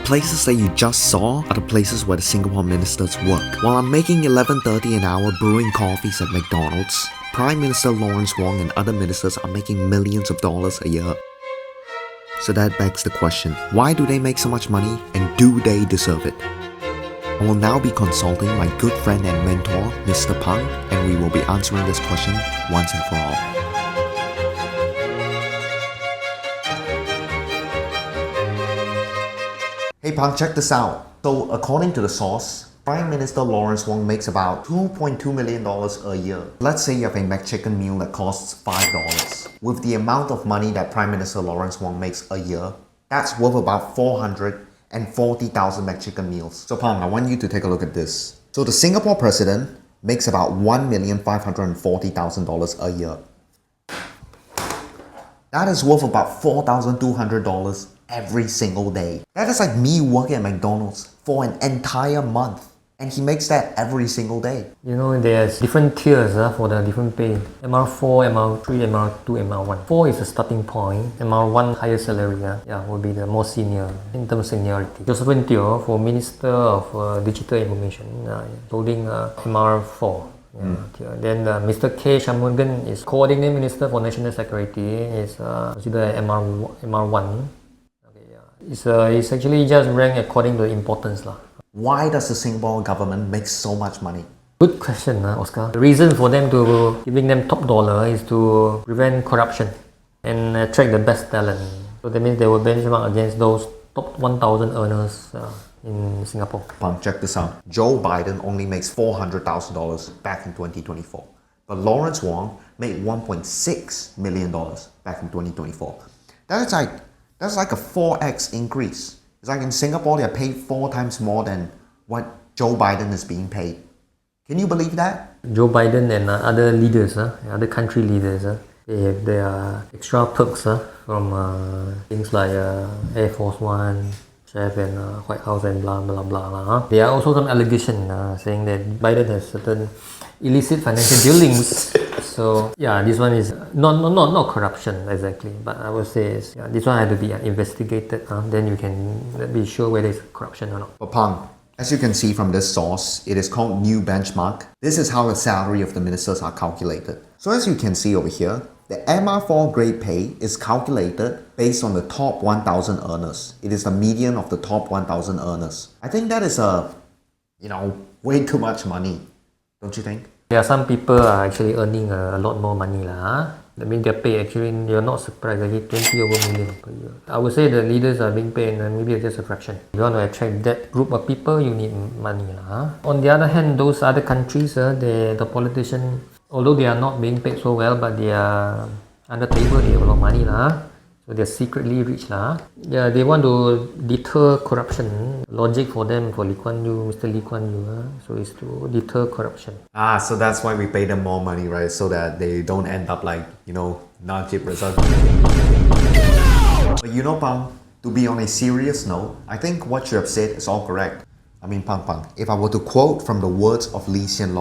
places that you just saw are the places where the Singapore ministers work. While I'm making $11.30 an hour brewing coffees at McDonald's, Prime Minister Lawrence Wong and other ministers are making millions of dollars a year. So that begs the question, why do they make so much money and do they deserve it? I will now be consulting my good friend and mentor, Mr. Pang, and we will be answering this question once and for all. Hey Pang, check this out. So according to the source, Prime Minister Lawrence Wong makes about $2.2 million a year. Let's say you have a McChicken meal that costs $5. With the amount of money that Prime Minister Lawrence Wong makes a year, that's worth about 440,000 McChicken meals. So Pang, I want you to take a look at this. So the Singapore president makes about $1,540,000 a year. That is worth about $4,200 every single day. That is like me working at McDonald's for an entire month. And he makes that every single day. You know, there's different tiers for the different pay. MR4, MR3, MR2, MR1. 4 is the starting point. MR1, higher salary, will be the more senior in terms of seniority. Josephine Teo for Minister of Digital Information, holding MR4. Then Mr. K. Shanmugam is Coordinating Minister for National Security, is considered MR1. It's actually just ranked according to the importance. Why does the Singapore government make so much money? Good question, Oscar. The reason for them to giving them top dollar is to prevent corruption and attract the best talent. So that means they will benchmark against those top 1,000 earners in Singapore. Pang, check this out. Joe Biden only makes $400,000 back in 2024. But Lawrence Wong made $1.6 million back in 2024. That's like a 4x increase. It's like in Singapore, they're paid 4 times more than what Joe Biden is being paid. Can you believe that? Joe Biden and other leaders, other country leaders, they have their extra perks from things like Air Force One, chef and White House and blah blah blah. There are also some allegations saying that Biden has certain illicit financial dealings. So this one is not corruption exactly, but I would say this one had to be investigated. Then you can be sure whether it's corruption or not. But Pang, as you can see from this source, it is called New Benchmark. This is how the salary of the ministers are calculated. So as you can see over here, the MR4 grade pay is calculated based on the top 1,000 earners. It is the median of the top 1,000 earners. I think that is way too much money, don't you think? There are some people are actually earning a lot more money. That means their pay actually, you're not surprised, actually 20 over million per year. I would say the leaders are being paid and maybe just a fraction. If you want to attract that group of people, you need money. On the other hand, those other countries, the politicians, although they are not being paid so well, but they are under table, they have a lot of money. So they're secretly rich. They want to deter corruption. Logic for them, for Lee Kuan Yew, Mr. Lee Kuan Yew, so it's to deter corruption. So that's why we pay them more money, right? So that they don't end up like, Najib Razak. But Pang, to be on a serious note, I think what you have said is all correct. I mean, Pang, if I were to quote from the words of Hsien,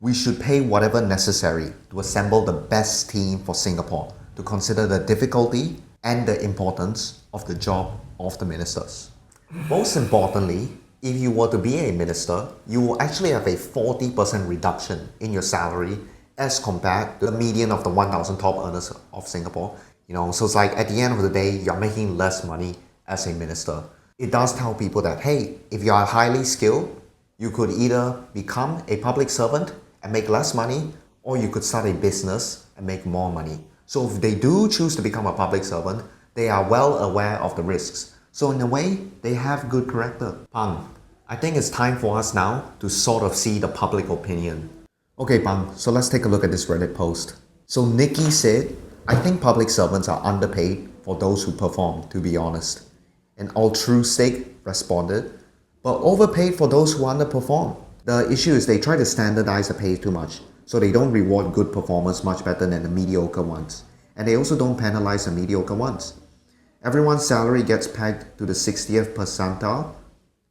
we should pay whatever necessary to assemble the best team for Singapore, to consider the difficulty and the importance of the job of the ministers. Most importantly, if you were to be a minister, you will actually have a 40% reduction in your salary as compared to the median of the 1,000 top earners of Singapore. So it's like at the end of the day, you're making less money as a minister. It does tell people that, hey, if you are highly skilled, you could either become a public servant and make less money, or you could start a business and make more money. So if they do choose to become a public servant, they are well aware of the risks. So in a way, they have good character. Pang, I think it's time for us now to sort of see the public opinion. Okay Pang, so let's take a look at this Reddit post. So Nikki said, I think public servants are underpaid for those who perform, to be honest. And Altruistic responded, but overpaid for those who underperform. The issue is they try to standardize the pay too much, so they don't reward good performers much better than the mediocre ones. And they also don't penalize the mediocre ones. Everyone's salary gets pegged to the 60th percentile.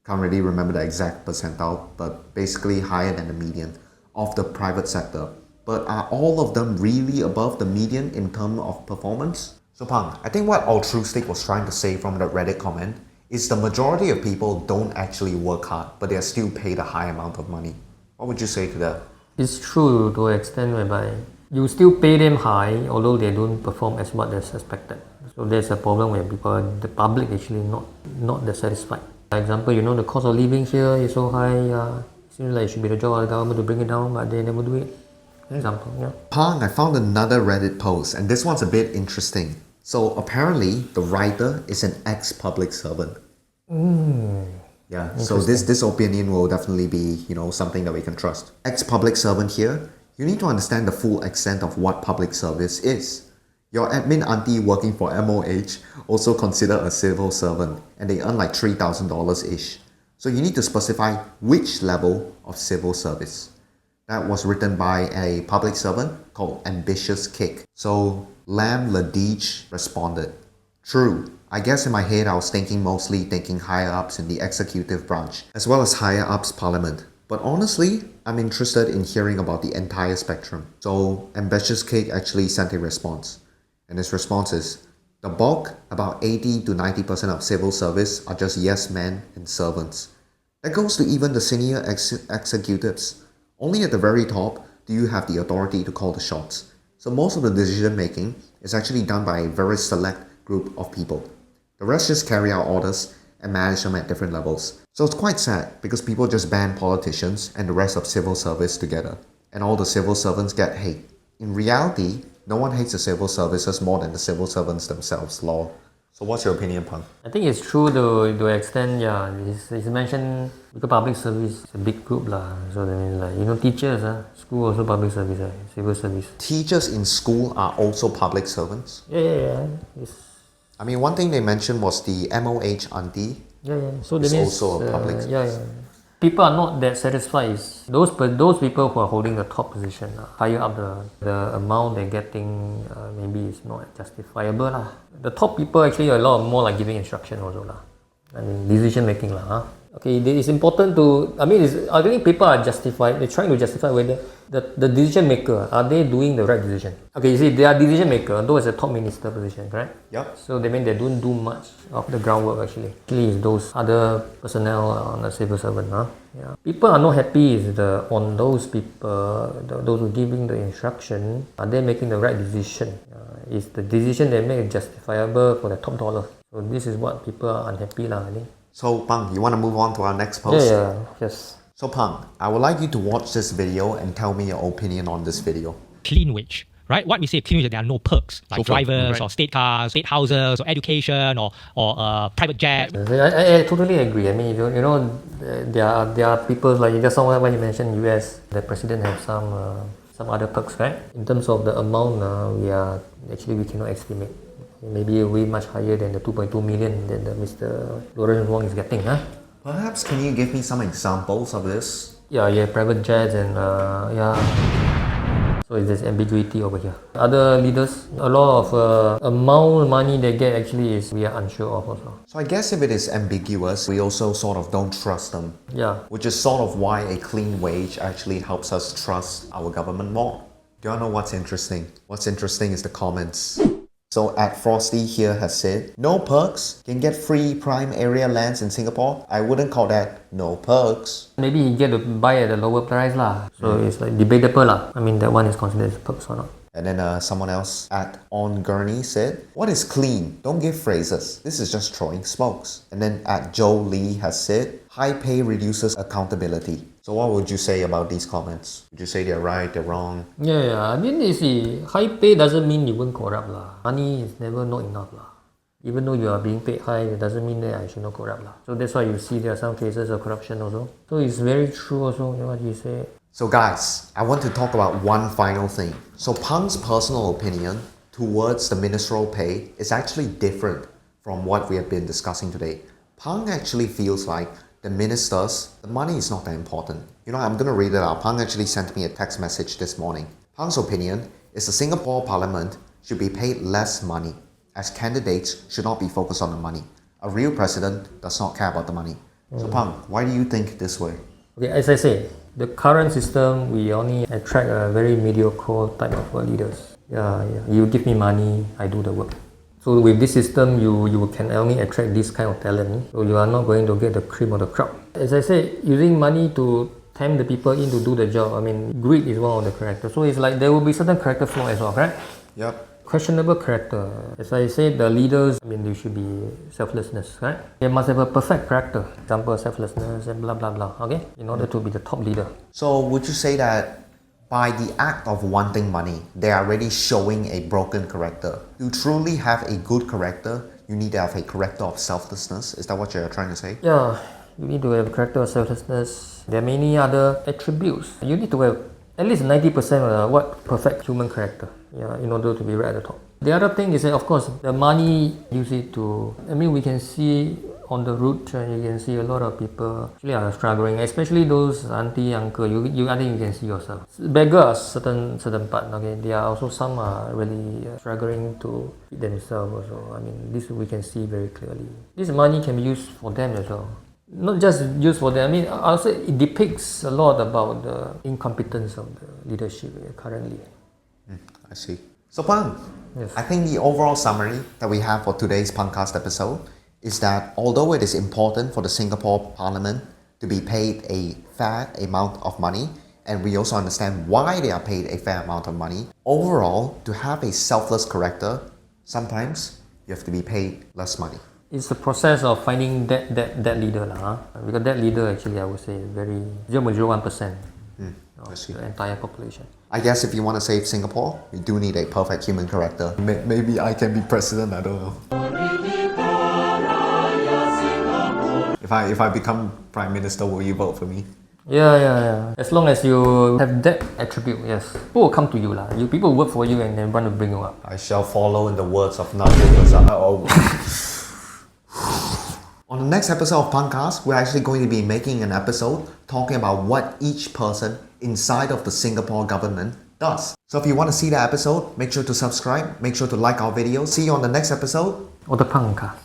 Can't really remember the exact percentile, but basically higher than the median of the private sector. But are all of them really above the median in terms of performance? So Pang, I think what Altruistic was trying to say from the Reddit comment is the majority of people don't actually work hard, but they're still paid a high amount of money. What would you say to that? It's true to an extent whereby you still pay them high, although they don't perform as what they're expected. So there's a problem where the public actually not that satisfied. For example, the cost of living here is so high. It seems like it should be the job of the government to bring it down, but they never do it. Example, yeah. Pang, I found another Reddit post, and this one's a bit interesting. So apparently, the writer is an ex-public servant. Yeah, so this opinion will definitely be, something that we can trust. Ex-public servant here, you need to understand the full extent of what public service is. Your admin auntie working for MOH also considered a civil servant, and they earn like $3,000-ish. So you need to specify which level of civil service. That was written by a public servant called Ambitious Kick. So Ludwig responded, "True. I guess in my head I was mostly thinking higher ups in the executive branch, as well as higher ups parliament. But honestly, I'm interested in hearing about the entire spectrum." So Ambitious Kick actually sent a response. And his response is, "The bulk, about 80 to 90% of civil service are just yes men and servants. That goes to even the senior executives. Only at the very top do you have the authority to call the shots. So most of the decision making is actually done by a very select group of people. The rest just carry out orders and manage them at different levels. So it's quite sad because people just ban politicians and the rest of civil service together. And all the civil servants get hate. In reality, no one hates the civil services more than the civil servants themselves, lol." So what's your opinion, Pang? I think it's true to an extent, yeah. He's mentioned because public service is a big group lah. So that means like, teachers, school also public service, civil service. Teachers in school are also public servants? Yeah. It's, I mean, one thing they mentioned was the MOH auntie. Yeah. So that It's means also a public service. Yeah. People are not that satisfied. Is those people who are holding the top position, higher up the amount they're getting, maybe it's not justifiable lah. The top people actually a lot more like giving instruction also lah. I mean decision making lah. Okay, it's important to. I think people are justified. They're trying to justify whether the decision maker are they doing the right decision. Okay, you see, they are decision maker. Though it's a top minister position, correct? Yep. So they mean they don't do much of the groundwork actually. Actually, it's those other personnel on the civil servant. Yeah. People are not happy on those people, those who are giving the instruction. Are they making the right decision? Is the decision they make justifiable for the top dollar? So this is what people are unhappy lah, I think. So Pang, you want to move on to our next post? Yeah, yes. So Pang, I would like you to watch this video and tell me your opinion on this video. Clean wage, right? What we say clean wage is there are no perks like drivers or state cars, state houses or education or private jet. I totally agree. I mean, there are people like just someone when you mentioned US, the president has some other perks, right? In terms of the amount, we cannot estimate. Maybe way much higher than the 2.2 million that Mr. Wong is getting, Perhaps can you give me some examples of this? Yeah, private jets and so there's ambiguity over here. Other leaders, a lot of amount of money they get actually is we are unsure of also. So I guess if it is ambiguous, we also sort of don't trust them. Yeah. Which is sort of why a clean wage actually helps us trust our government more. Do you know what's interesting? What's interesting is the comments. So at Frosty here has said, "No perks, can get free prime area lands in Singapore. I wouldn't call that no perks." Maybe he get to buy at a lower price lah. So it's like debatable lah. I mean that one is considered as perks or not. And then someone else at On Gurney said, "What is clean? Don't give phrases. This is just throwing smokes." And then at Joe Lee has said, "High pay reduces accountability." So what would you say about these comments? Would you say they're right, they're wrong? Yeah. I mean, you see, high pay doesn't mean you won't corrupt lah. Money is never not enough lah. Even though you are being paid high, it doesn't mean that I should not corrupt lah. So that's why you see there are some cases of corruption also. So it's very true also what you say. So guys, I want to talk about one final thing. So Pang's personal opinion towards the ministerial pay is actually different from what we have been discussing today. Pang actually feels like the ministers, the money is not that important. I'm going to read it out. Pang actually sent me a text message this morning. Pang's opinion is the Singapore Parliament should be paid less money, as candidates should not be focused on the money. A real president does not care about the money. So Pang, why do you think this way? Okay, as I say, the current system, we only attract a very mediocre type of leaders. Yeah. You give me money, I do the work. So with this system, you can only attract this kind of talent. So you are not going to get the cream of the crop. As I said, using money to tempt the people in to do the job. I mean, greed is one of the characters. So it's like there will be certain character flaw as well, right? Yep. Questionable character. As I said, the leaders, I mean, they should be selflessness, right? They must have a perfect character. Example, selflessness and blah, blah, blah, okay? In order to be the top leader. So would you say that by the act of wanting money, they are already showing a broken character? To truly have a good character, you need to have a character of selflessness. Is that what you're trying to say? Yeah, you need to have a character of selflessness. There are many other attributes. You need to have at least 90% of what perfect human character, yeah, in order to be right at the top. The other thing is that, of course, the money use it to, I mean, we can see on the route, you can see a lot of people actually are struggling, especially those auntie, uncle. I think you can see yourself. Beggars, certain part. Okay, there are also some are really struggling to feed themselves. Also, I mean, this we can see very clearly. This money can be used for them as well. Not just used for them. I mean, also it depicts a lot about the incompetence of the leadership currently. I see. So Pang, Yes. I think the overall summary that we have for today's podcast episode is that although it is important for the Singapore Parliament to be paid a fair amount of money, and we also understand why they are paid a fair amount of money, overall, to have a selfless character, sometimes you have to be paid less money. It's the process of finding that leader lah, huh? Because that leader actually I would say is very 0.01% I see. of the entire population. I guess if you want to save Singapore, you do need a perfect human character. Maybe I can be president, I don't know. If I become prime minister, will you vote for me? Yeah. As long as you have that attribute, yes. People will come to you lah. People work for you and then want to bring you up. I shall follow in the words of Ludwig. On the next episode of Punkcast, we're actually going to be making an episode talking about what each person inside of the Singapore government does. So if you want to see that episode, make sure to subscribe, make sure to like our videos. See you on the next episode. Or the Punkcast.